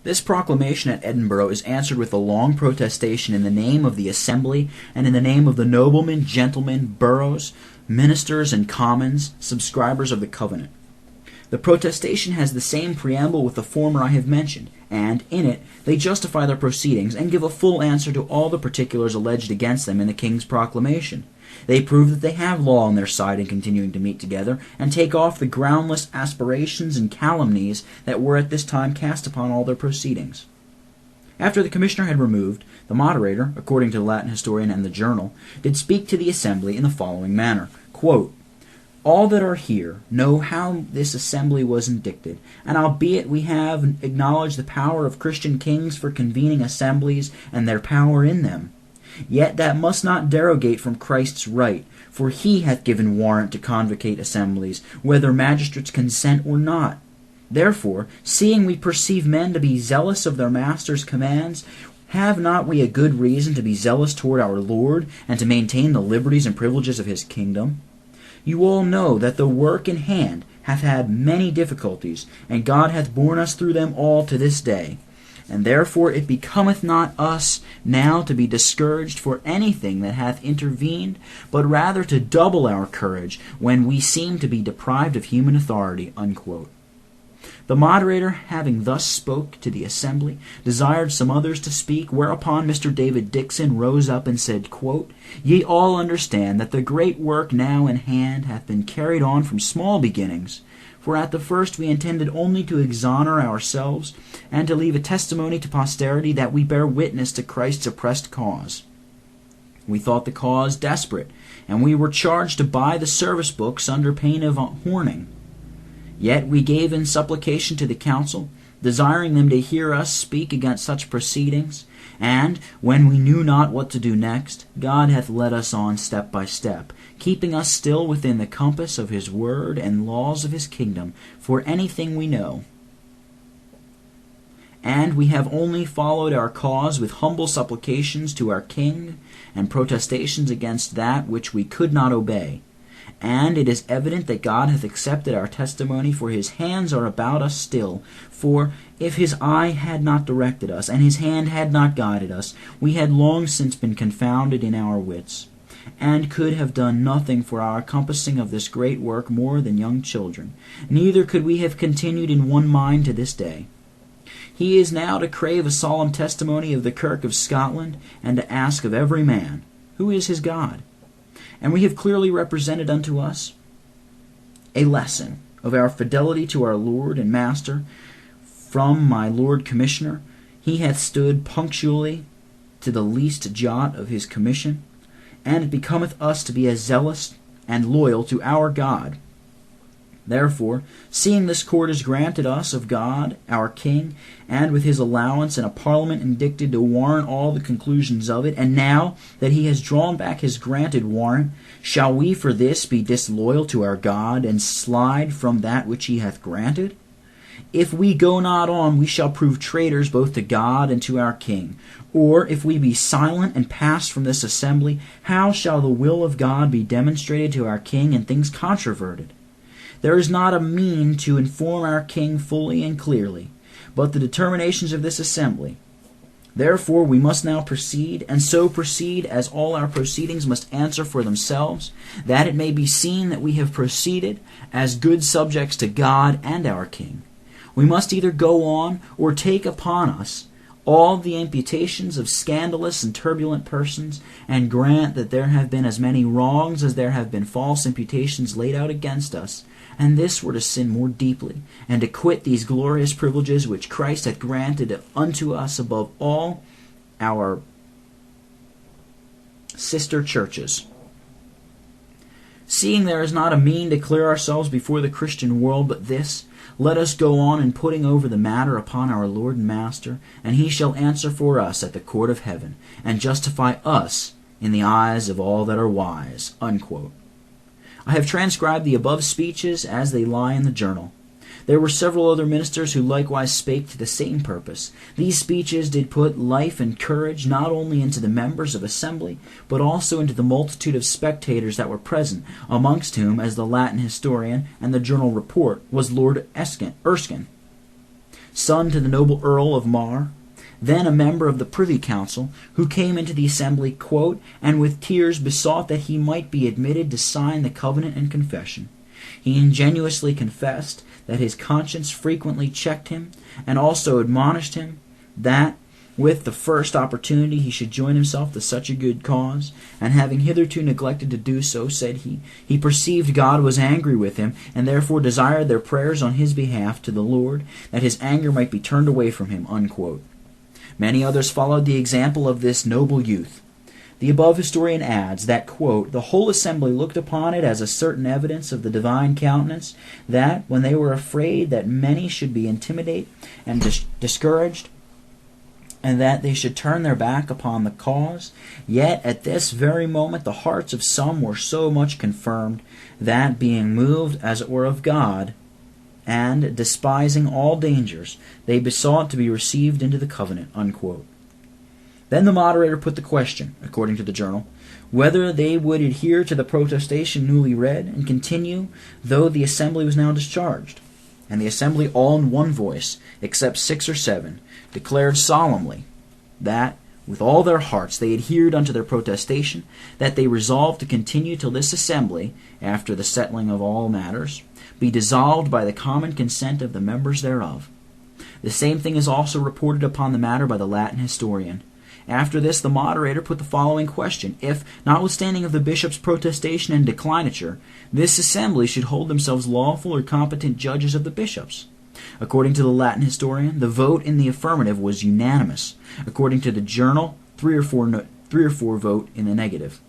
This proclamation at Edinburgh is answered with a long protestation in the name of the Assembly and in the name of the noblemen, gentlemen, boroughs, ministers, and commons, subscribers of the Covenant. The protestation has the same preamble with the former I have mentioned, and in it they justify their proceedings and give a full answer to all the particulars alleged against them in the King's proclamation. They prove that they have law on their side in continuing to meet together, and take off the groundless aspirations and calumnies that were at this time cast upon all their proceedings. After the commissioner had removed, the moderator, according to the Latin historian and the journal, did speak to the assembly in the following manner, quote, "All that are here know how this assembly was indicted, and albeit we have acknowledged the power of Christian kings for convening assemblies and their power in them, yet that must not derogate from Christ's right, for he hath given warrant to convocate assemblies, whether magistrates consent or not. Therefore, seeing we perceive men to be zealous of their masters' commands, have not we a good reason to be zealous toward our Lord, and to maintain the liberties and privileges of his kingdom? You all know that the work in hand hath had many difficulties, and God hath borne us through them all to this day. And therefore it becometh not us now to be discouraged for anything that hath intervened, but rather to double our courage when we seem to be deprived of human authority." Unquote. The moderator, having thus spoke to the assembly, desired some others to speak, whereupon Mr. David Dixon rose up and said, quote, "Ye all understand that the great work now in hand hath been carried on from small beginnings. For at the first we intended only to exoner ourselves, and to leave a testimony to posterity that we bear witness to Christ's oppressed cause. We thought the cause desperate, and we were charged to buy the service books under pain of horning. Yet we gave in supplication to the council, desiring them to hear us speak against such proceedings, and, when we knew not what to do next, God hath led us on step by step, keeping us still within the compass of his word and laws of his kingdom, for anything we know. And we have only followed our cause with humble supplications to our King, and protestations against that which we could not obey. And it is evident that God hath accepted our testimony, for his hands are about us still. For if his eye had not directed us, and his hand had not guided us, we had long since been confounded in our wits, and could have done nothing for our compassing of this great work more than young children. Neither could we have continued in one mind to this day. He is now to crave a solemn testimony of the Kirk of Scotland, and to ask of every man, who is his God? And we have clearly represented unto us a lesson of our fidelity to our Lord and Master. From my Lord Commissioner, he hath stood punctually to the least jot of his commission, and it becometh us to be as zealous and loyal to our God. Therefore, seeing this court is granted us of God, our King, and with his allowance and a parliament indicted to warrant all the conclusions of it, and now that he has drawn back his granted warrant, shall we for this be disloyal to our God, and slide from that which he hath granted? If we go not on, we shall prove traitors both to God and to our King. Or if we be silent and pass from this assembly, how shall the will of God be demonstrated to our King in things controverted? There is not a mean to inform our King fully and clearly, but the determinations of this assembly. Therefore we must now proceed, and so proceed as all our proceedings must answer for themselves, that it may be seen that we have proceeded as good subjects to God and our King. We must either go on, or take upon us all the imputations of scandalous and turbulent persons, and grant that there have been as many wrongs as there have been false imputations laid out against us, and this were to sin more deeply, and to quit these glorious privileges which Christ hath granted unto us above all our sister churches. Seeing there is not a mean to clear ourselves before the Christian world but this, let us go on in putting over the matter upon our Lord and Master, and he shall answer for us at the court of heaven, and justify us in the eyes of all that are wise." Unquote. I have transcribed the above speeches as they lie in the journal. There were several other ministers who likewise spake to the same purpose. These speeches did put life and courage not only into the members of assembly, but also into the multitude of spectators that were present, amongst whom, as the Latin historian and the journal report, was Lord Erskine. son to the noble Earl of Mar, then a member of the Privy Council, who came into the assembly, quote, and with tears besought that he might be admitted to sign the covenant and confession. He ingenuously confessed that his conscience frequently checked him, and also admonished him that with the first opportunity he should join himself to such a good cause, and having hitherto neglected to do so, said he perceived God was angry with him, and therefore desired their prayers on his behalf to the Lord, that his anger might be turned away from him, unquote. Many others followed the example of this noble youth. The above historian adds that, quote, the whole assembly looked upon it as a certain evidence of the divine countenance, that, when they were afraid that many should be intimidated and discouraged, and that they should turn their back upon the cause, yet at this very moment the hearts of some were so much confirmed, that, being moved as it were of God, and despising all dangers, they besought to be received into the covenant, unquote. Then the moderator put the question, according to the journal, whether they would adhere to the protestation newly read and continue, though the assembly was now discharged. And the assembly, all in one voice, except 6 or 7, declared solemnly that, with all their hearts, they adhered unto their protestation, that they resolved to continue till this assembly, after the settling of all matters, be dissolved by the common consent of the members thereof. The same thing is also reported upon the matter by the Latin historian. After this, the moderator put the following question: if, notwithstanding of the bishop's protestation and declinature, this assembly should hold themselves lawful or competent judges of the bishops. According to the Latin historian, the vote in the affirmative was unanimous. According to the journal, 3 or 4 vote in the negative.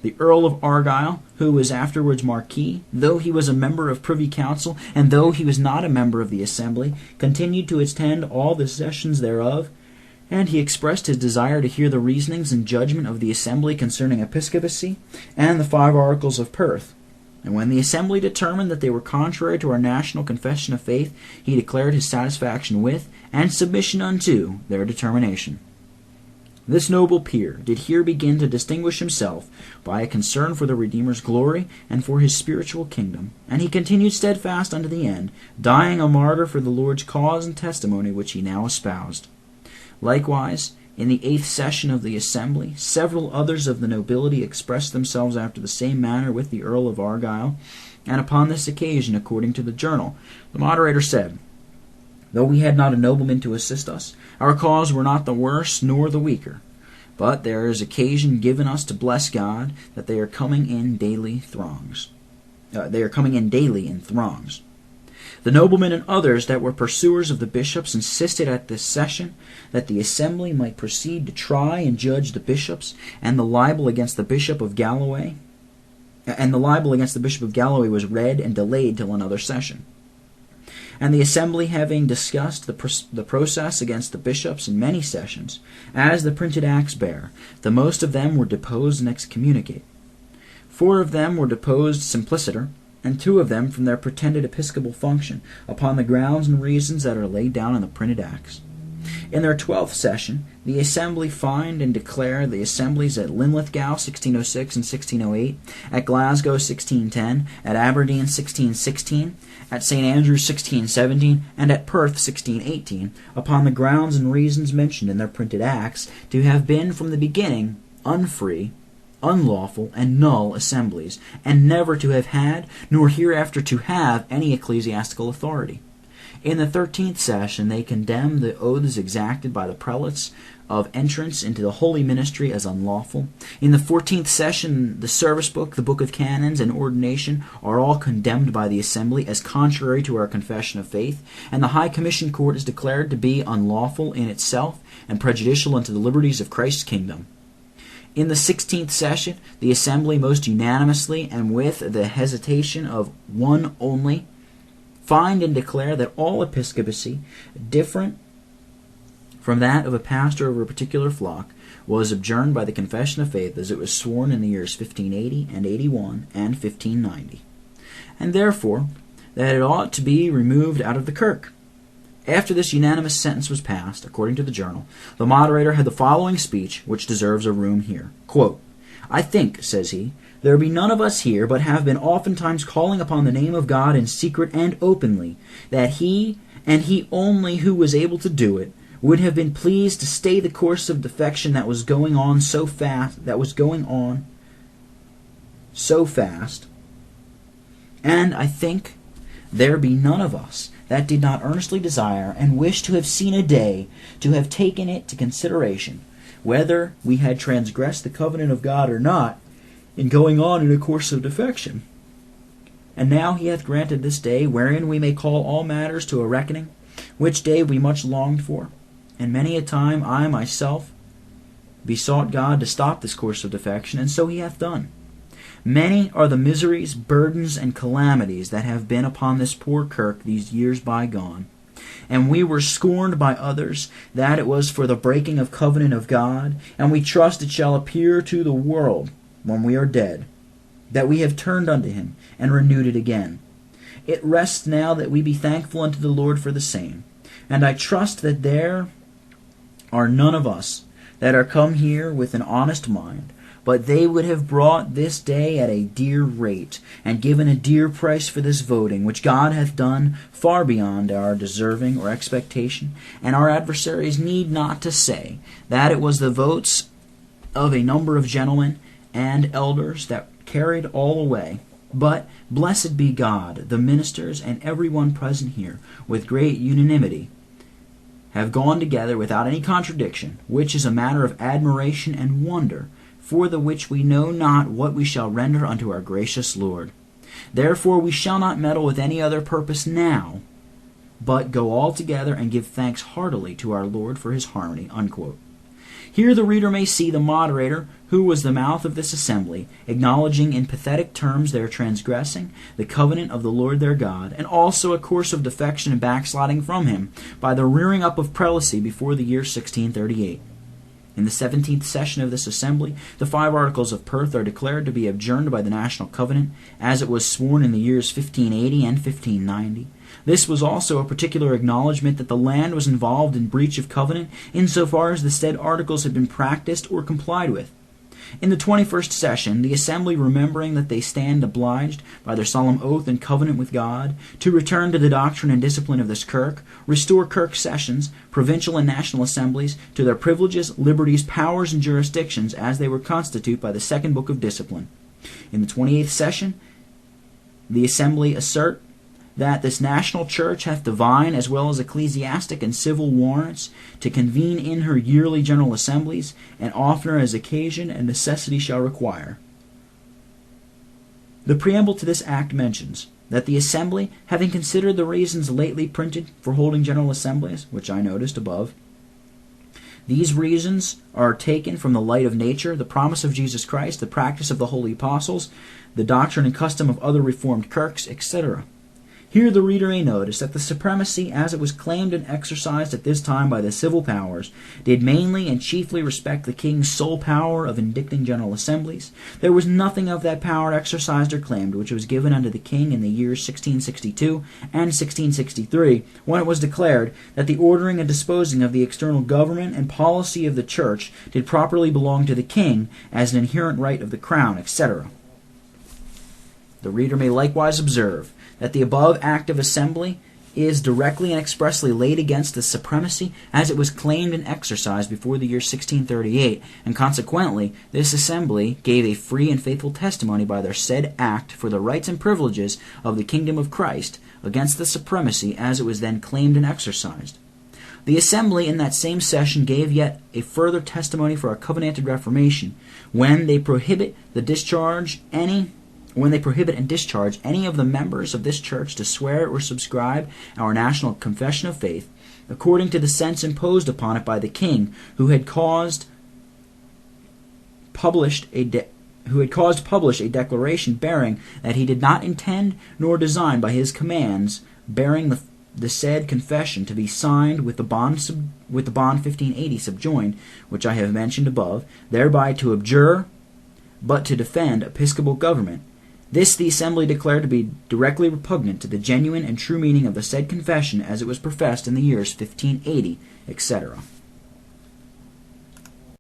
The Earl of Argyll, who was afterwards Marquis, though he was a member of Privy Council, and though he was not a member of the assembly, continued to attend all the sessions thereof, and he expressed his desire to hear the reasonings and judgment of the assembly concerning episcopacy and the 5 articles of Perth. And when the assembly determined that they were contrary to our national confession of faith, he declared his satisfaction with, and submission unto, their determination. This noble peer did here begin to distinguish himself by a concern for the Redeemer's glory and for his spiritual kingdom, and he continued steadfast unto the end, dying a martyr for the Lord's cause and testimony which he now espoused. Likewise, in the 8th session of the assembly, several others of the nobility expressed themselves after the same manner with the Earl of Argyll, and upon this occasion, according to the journal, the moderator said, though we had not a nobleman to assist us, our cause were not the worse nor the weaker, but there is occasion given us to bless God that they are coming in daily in throngs. The noblemen and others that were pursuers of the bishops insisted at this session that the assembly might proceed to try and judge the bishops, and the libel against the Bishop of Galloway, was read and delayed till another session. And the assembly, having discussed the process against the bishops in many sessions, as the printed acts bear, the most of them were deposed and excommunicated. 4 of them were deposed simpliciter, and 2 of them from their pretended episcopal function, upon the grounds and reasons that are laid down in the printed acts. In their 12th session, the assembly fined and declared the assemblies at Linlithgow 1606 and 1608, at Glasgow 1610, at Aberdeen 1616, at St. Andrews 1617, and at Perth 1618, upon the grounds and reasons mentioned in their printed acts, to have been from the beginning unfree, unlawful, and null assemblies, and never to have had, nor hereafter to have, any ecclesiastical authority. In the 13th session they condemned the oaths exacted by the prelates of entrance into the holy ministry as unlawful. In the 14th session the service book, the book of canons, and ordination are all condemned by the assembly as contrary to our confession of faith, and the High Commission Court is declared to be unlawful in itself and prejudicial unto the liberties of Christ's kingdom. In the 16th session, the assembly most unanimously, and with the hesitation of one only, find and declare that all episcopacy, different from that of a pastor over a particular flock, was adjourned by the confession of faith as it was sworn in the years 1580 and 81 and 1590, and therefore that it ought to be removed out of the kirk. After this unanimous sentence was passed, according to the journal, the moderator had the following speech, which deserves a room here. Quote, I think, says he, there be none of us here but have been oftentimes calling upon the name of God in secret and openly, that he and he only who was able to do it would have been pleased to stay the course of defection that was going on so fast, And I think there be none of us that did not earnestly desire and wish to have seen a day, to have taken it to consideration, whether we had transgressed the covenant of God or not, in going on in a course of defection. And now he hath granted this day, wherein we may call all matters to a reckoning, which day we much longed for. And many a time I myself besought God to stop this course of defection, and so he hath done. Many are the miseries, burdens, and calamities that have been upon this poor kirk these years bygone. And we were scorned by others, that it was for the breaking of covenant of God, and we trust it shall appear to the world when we are dead, that we have turned unto him, and renewed it again. It rests now that we be thankful unto the Lord for the same. And I trust that there are none of us that are come here with an honest mind, but they would have brought this day at a dear rate, and given a dear price for this voting, which God hath done far beyond our deserving or expectation. And our adversaries need not to say that it was the votes of a number of gentlemen and elders that carried all away. But blessed be God, the ministers and every one present here, with great unanimity, have gone together without any contradiction, which is a matter of admiration and wonder, for the which we know not what we shall render unto our gracious Lord. Therefore we shall not meddle with any other purpose now, but go all together and give thanks heartily to our Lord for his harmony." Unquote. Here the reader may see the moderator, who was the mouth of this assembly, acknowledging in pathetic terms their transgressing the covenant of the Lord their God, and also a course of defection and backsliding from him by the rearing up of prelacy before the year 1638. In the 17th session of this assembly, the 5 Articles of Perth are declared to be adjourned by the National Covenant, as it was sworn in the years 1580 and 1590. This was also a particular acknowledgment that the land was involved in breach of covenant insofar as the said articles had been practiced or complied with. In the 21st session, the Assembly, remembering that they stand obliged by their solemn oath and covenant with God to return to the doctrine and discipline of this kirk, restore kirk sessions, provincial and national assemblies, to their privileges, liberties, powers, and jurisdictions as they were constituted by the second book of discipline. In the 28th session, the Assembly assert that this national church hath divine as well as ecclesiastic and civil warrants to convene in her yearly general assemblies, and oftener as occasion and necessity shall require. The preamble to this act mentions that the Assembly, having considered the reasons lately printed for holding general assemblies, which I noticed above, these reasons are taken from the light of nature, the promise of Jesus Christ, the practice of the holy apostles, the doctrine and custom of other reformed kirks, etc. Here the reader may notice that the supremacy, as it was claimed and exercised at this time by the civil powers, did mainly and chiefly respect the king's sole power of indicting general assemblies. There was nothing of that power exercised or claimed which was given unto the king in the years 1662 and 1663, when it was declared that the ordering and disposing of the external government and policy of the church did properly belong to the king as an inherent right of the crown, etc. The reader may likewise observe that the above act of assembly is directly and expressly laid against the supremacy as it was claimed and exercised before the year 1638, and consequently this assembly gave a free and faithful testimony by their said act for the rights and privileges of the kingdom of Christ against the supremacy as it was then claimed and exercised. The Assembly in that same session gave yet a further testimony for a covenanted reformation, when they prohibit and discharge any of the members of this church to swear or subscribe our national confession of faith, according to the sense imposed upon it by the king, who had caused publish a declaration bearing that he did not intend nor design by his commands bearing the said confession to be signed with the bond 1580 subjoined, which I have mentioned above, thereby to abjure but to defend episcopal government. This the Assembly declared to be directly repugnant to the genuine and true meaning of the said confession as it was professed in the years 1580, etc.